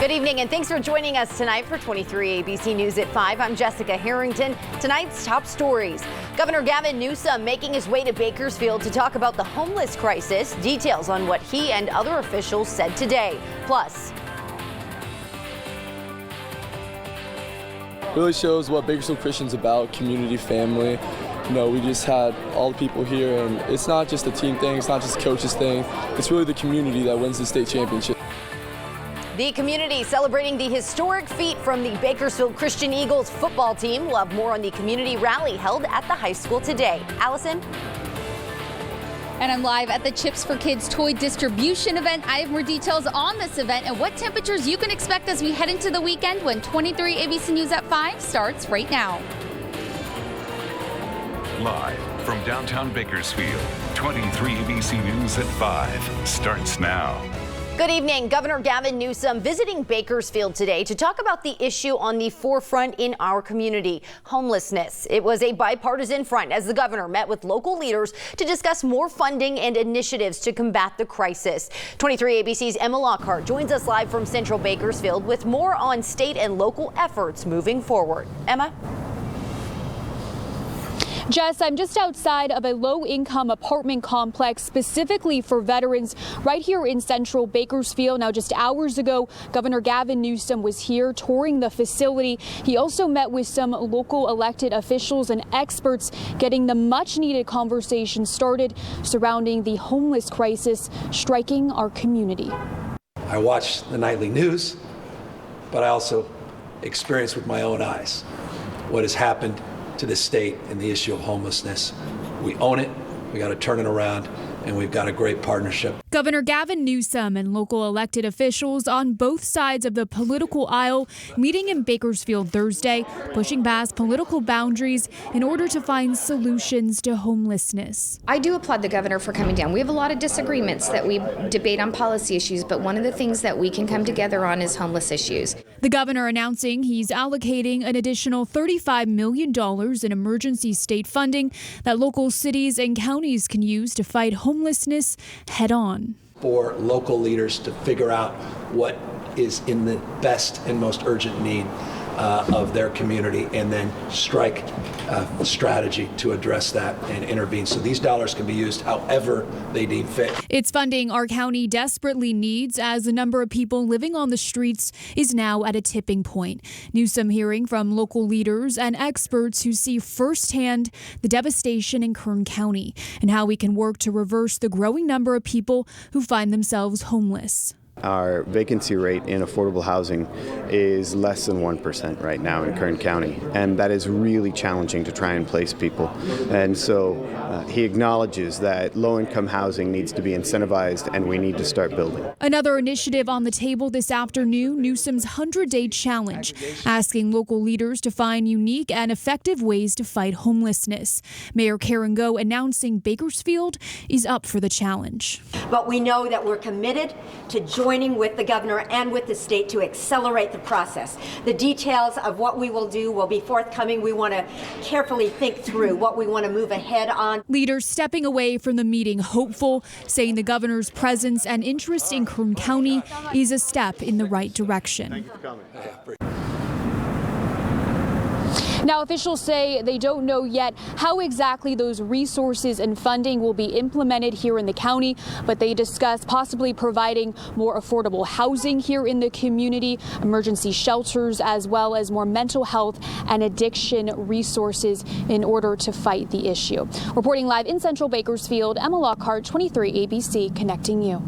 Good evening and thanks for joining us tonight for 23 ABC News at 5. I'm Jessica Harrington. Tonight's top stories. Governor Gavin Newsom making his way to Bakersfield to talk about the homeless crisis. Details on what he and other officials said today. Plus, really shows what Bakersfield Christian's about, community, family. You know, we just had all the people here, and it's not just a team thing, it's not just a coach's thing. It's really the community that wins the state championship. the community celebrating the historic feat from the Bakersfield Christian Eagles football team. We'll have more on the community rally held at the high school today. Allison? And I'm live at the Chips for Kids toy distribution event. I have more details on this event and what temperatures you can expect as we head into the weekend when 23 ABC News at 5 starts right now. Live from downtown Bakersfield, 23 ABC News at 5 starts now. Good evening. Governor Gavin Newsom visiting Bakersfield today to talk about the issue on the forefront in our community, homelessness. It was a bipartisan front as the governor met with local leaders to discuss more funding and initiatives to combat the crisis. 23 ABC's Emma Lockhart joins us live from Central Bakersfield with more on state and local efforts moving forward. Emma? Jess, I'm just outside of a low-income apartment complex specifically for veterans right here in Central Bakersfield. Now, just hours ago, Governor Gavin Newsom was here touring the facility. He also met with some local elected officials and experts, getting the much-needed conversation started surrounding the homeless crisis striking our community. I watch the nightly news, but I also experience with my own eyes what has happened to this state and the issue of homelessness. We own it, we got to turn it around, and we've got a great partnership. Governor Gavin Newsom and local elected officials on both sides of the political aisle meeting in Bakersfield Thursday, pushing past political boundaries in order to find solutions to homelessness. I do applaud the governor for coming down. We have a lot of disagreements that we debate on policy issues, but one of the things that we can come together on is homeless issues. The governor announcing he's allocating an additional $35 million in emergency state funding that local cities and counties can use to fight homelessness head on. For local leaders to figure out what is in the best and most urgent need of their community, and then strike a strategy to address that and intervene. So these dollars can be used however they deem fit. It's funding our county desperately needs as the number of people living on the streets is now at a tipping point. Newsom hearing from local leaders and experts who see firsthand the devastation in Kern County and how we can work to reverse the growing number of people who find themselves homeless. Our vacancy rate in affordable housing is less than 1% right now in Kern County, and that is really challenging to try and place people. And so he acknowledges that low-income housing needs to be incentivized, and we need to start building. Another initiative on the table this afternoon, Newsom's 100-day challenge, asking local leaders to find unique and effective ways to fight homelessness. Mayor Karen Go announcing Bakersfield is up for the challenge. But we know that we're committed to joining with the governor and with the state to accelerate the process. The details of what we will do will be forthcoming. We want to carefully think through what we want to move ahead on. Leaders stepping away from the meeting hopeful, saying the governor's presence and interest in Kern County is a step in the right direction. Thank you for coming. Now, officials say they don't know yet how exactly those resources and funding will be implemented here in the county, but they discuss possibly providing more affordable housing here in the community, emergency shelters, as well as more mental health and addiction resources in order to fight the issue. Reporting live in Central Bakersfield, Emma Lockhart, 23 ABC, connecting you.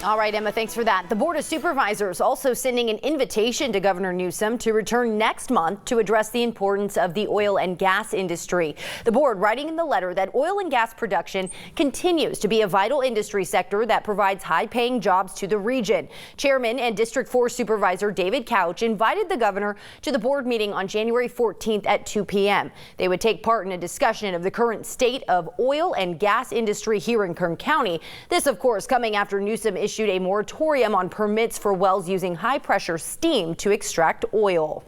All right, Emma, thanks for that. The Board of Supervisors also sending an invitation to Governor Newsom to return next month to address the importance of the oil and gas industry. The board writing in the letter that oil and gas production continues to be a vital industry sector that provides high-paying jobs to the region. Chairman and District 4 Supervisor David Couch invited the governor to the board meeting on January 14th at 2 p.m. They would take part in a discussion of the current state of oil and gas industry here in Kern County. This, of course, coming after Newsom issued a moratorium on permits for wells using high-pressure steam to extract oil.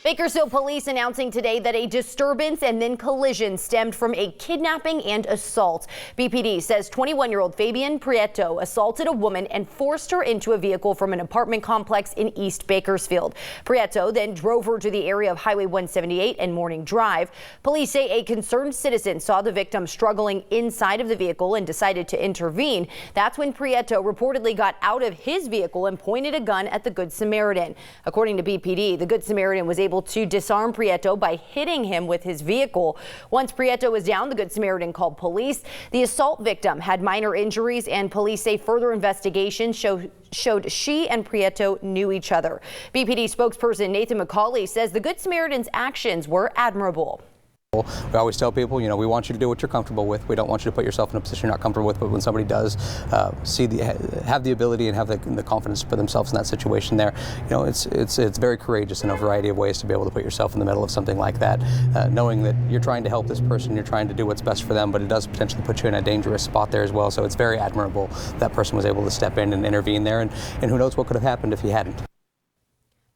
Bakersfield police announcing today that a disturbance and then collision stemmed from a kidnapping and assault. BPD says 21-year-old Fabian Prieto assaulted a woman and forced her into a vehicle from an apartment complex in East Bakersfield. Prieto then drove her to the area of Highway 178 and Morning Drive. Police say a concerned citizen saw the victim struggling inside of the vehicle and decided to intervene. That's when Prieto reportedly got out of his vehicle and pointed a gun at the Good Samaritan. According to BPD, the Good Samaritan was able to disarm Prieto by hitting him with his vehicle. Once Prieto was down, the Good Samaritan called police. The assault victim had minor injuries, and police say further investigation showed she and Prieto knew each other. BPD spokesperson Nathan McCauley says the Good Samaritan's actions were admirable. We always tell people, we want you to do what you're comfortable with. We don't want you to put yourself in a position you're not comfortable with. But when somebody does have the ability and have the confidence to put themselves in that situation there, it's very courageous in a variety of ways to be able to put yourself in the middle of something like that, knowing that you're trying to help this person, you're trying to do what's best for them, but it does potentially put you in a dangerous spot there as well. So it's very admirable that person was able to step in and intervene there, and who knows what could have happened if he hadn't.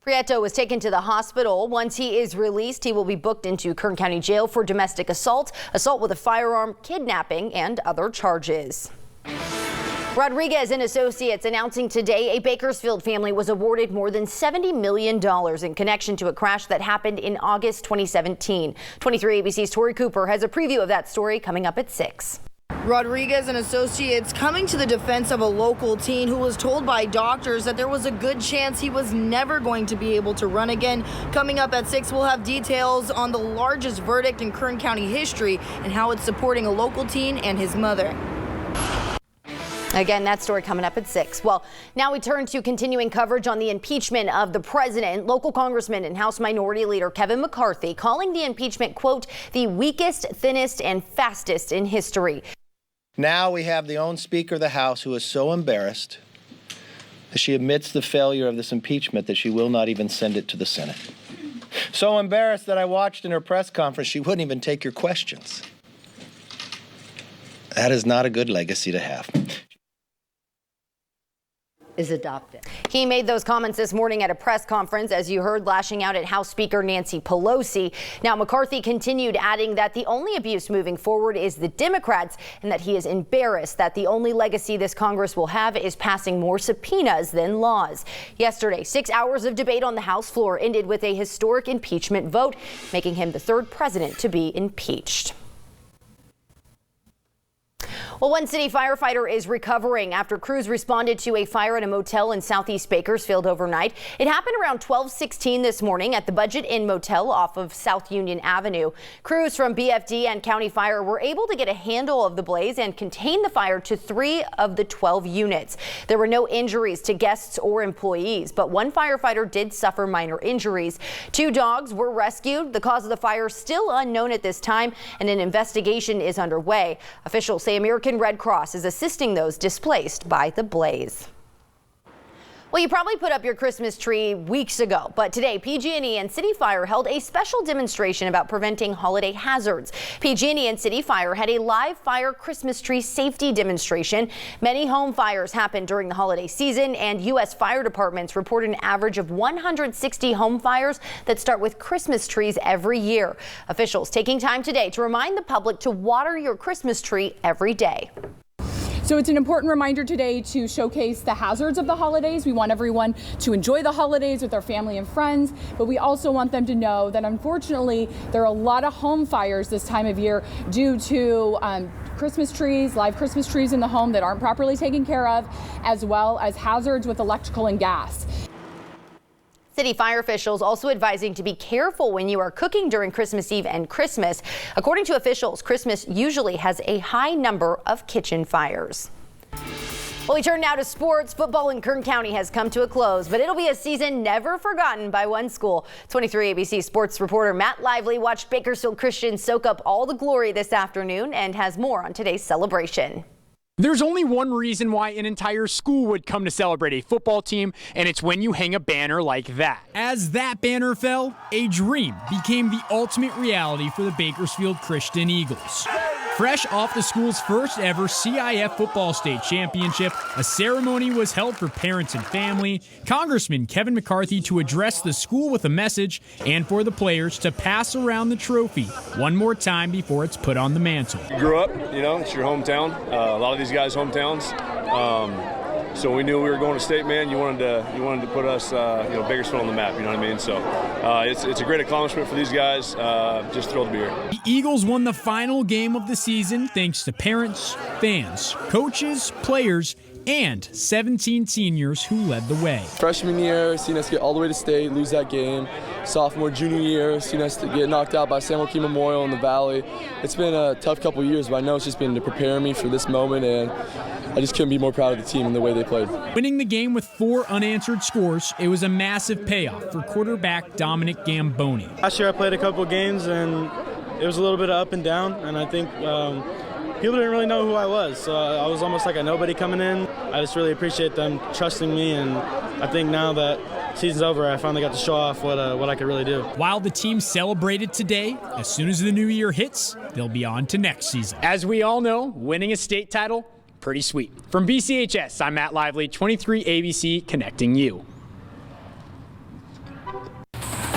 Prieto was taken to the hospital. Once he is released, he will be booked into Kern County Jail for domestic assault, assault with a firearm, kidnapping, and other charges. Rodriguez and Associates announcing today a Bakersfield family was awarded more than $70 million in connection to a crash that happened in August 2017. 23 ABC's Tori Cooper has a preview of that story coming up at 6. Rodriguez and Associates coming to the defense of a local teen who was told by doctors that there was a good chance he was never going to be able to run again. Coming up at 6, we'll have details on the largest verdict in Kern County history and how it's supporting a local teen and his mother. Again, that story coming up at 6. Well, now we turn to continuing coverage on the impeachment of the president. Local Congressman and House Minority Leader Kevin McCarthy calling the impeachment, quote, the weakest, thinnest, and fastest in history. Now we have the own Speaker of the House who is so embarrassed that she admits the failure of this impeachment that she will not even send it to the Senate. So embarrassed that I watched in her press conference she wouldn't even take your questions. That is not a good legacy to have. Is adopted. He made those comments this morning at a press conference, as you heard, lashing out at House Speaker Nancy Pelosi. Now, McCarthy continued, adding that the only abuse moving forward is the Democrats, and that he is embarrassed that the only legacy this Congress will have is passing more subpoenas than laws. Yesterday, 6 hours of debate on the House floor ended with a historic impeachment vote, making him the third president to be impeached. Well, one city firefighter is recovering after crews responded to a fire at a motel in southeast Bakersfield overnight. It happened around 12:16 this morning at the Budget Inn Motel off of South Union Avenue. Crews from BFD and County Fire were able to get a handle of the blaze and contain the fire to 3 of the 12 units. There were no injuries to guests or employees, but one firefighter did suffer minor injuries. 2 dogs were rescued. The cause of the fire still unknown at this time, and an investigation is underway. Officials say American Red Cross is assisting those displaced by the blaze. Well, you probably put up your Christmas tree weeks ago, but today PG&E and City Fire held a special demonstration about preventing holiday hazards. PG&E and City Fire had a live fire Christmas tree safety demonstration. Many home fires happen during the holiday season, and U.S. fire departments report an average of 160 home fires that start with Christmas trees every year. Officials taking time today to remind the public to water your Christmas tree every day. So it's an important reminder today to showcase the hazards of the holidays. We want everyone to enjoy the holidays with their family and friends, but we also want them to know that unfortunately there are a lot of home fires this time of year due to Christmas trees, live Christmas trees in the home that aren't properly taken care of, as well as hazards with electrical and gas. City fire officials also advising to be careful when you are cooking during Christmas Eve and Christmas. According to officials, Christmas usually has a high number of kitchen fires. Well, we turn now to sports. Football in Kern County has come to a close, but it'll be a season never forgotten by one school. 23 ABC sports reporter Matt Lively watched Bakersfield Christian soak up all the glory this afternoon and has more on today's celebration. There's only one reason why an entire school would come to celebrate a football team, and it's when you hang a banner like that. As that banner fell, a dream became the ultimate reality for the Bakersfield Christian Eagles. Fresh off the school's first ever CIF football state championship, a ceremony was held for parents and family, Congressman Kevin McCarthy to address the school with a message, and for the players to pass around the trophy one more time before it's put on the mantle. You grew up, it's your hometown. A lot of these guys' hometowns. So we knew we were going to state, man. You wanted to put us, Bakersfield on the map. You know what I mean? So it's a great accomplishment for these guys. Just thrilled to be here. The Eagles won the final game of the season thanks to parents, fans, coaches, players, and 17 seniors who led the way. Freshman year, seen us get all the way to state, lose that game. Sophomore, junior year, seen us get knocked out by San Joaquin Memorial in the Valley. It's been a tough couple of years, but I know it's just been to prepare me for this moment, and I just couldn't be more proud of the team and the way they played. Winning the game with 4 unanswered scores, it was a massive payoff for quarterback Dominic Gamboni. Last year I played a couple games, and it was a little bit of up and down, and I think people didn't really know who I was, so I was almost like a nobody coming in. I just really appreciate them trusting me, and I think now that season's over, I finally got to show off what I could really do. While the team celebrated today, as soon as the new year hits, they'll be on to next season. As we all know, winning a state title, pretty sweet. From BCHS, I'm Matt Lively, 23 ABC, connecting you.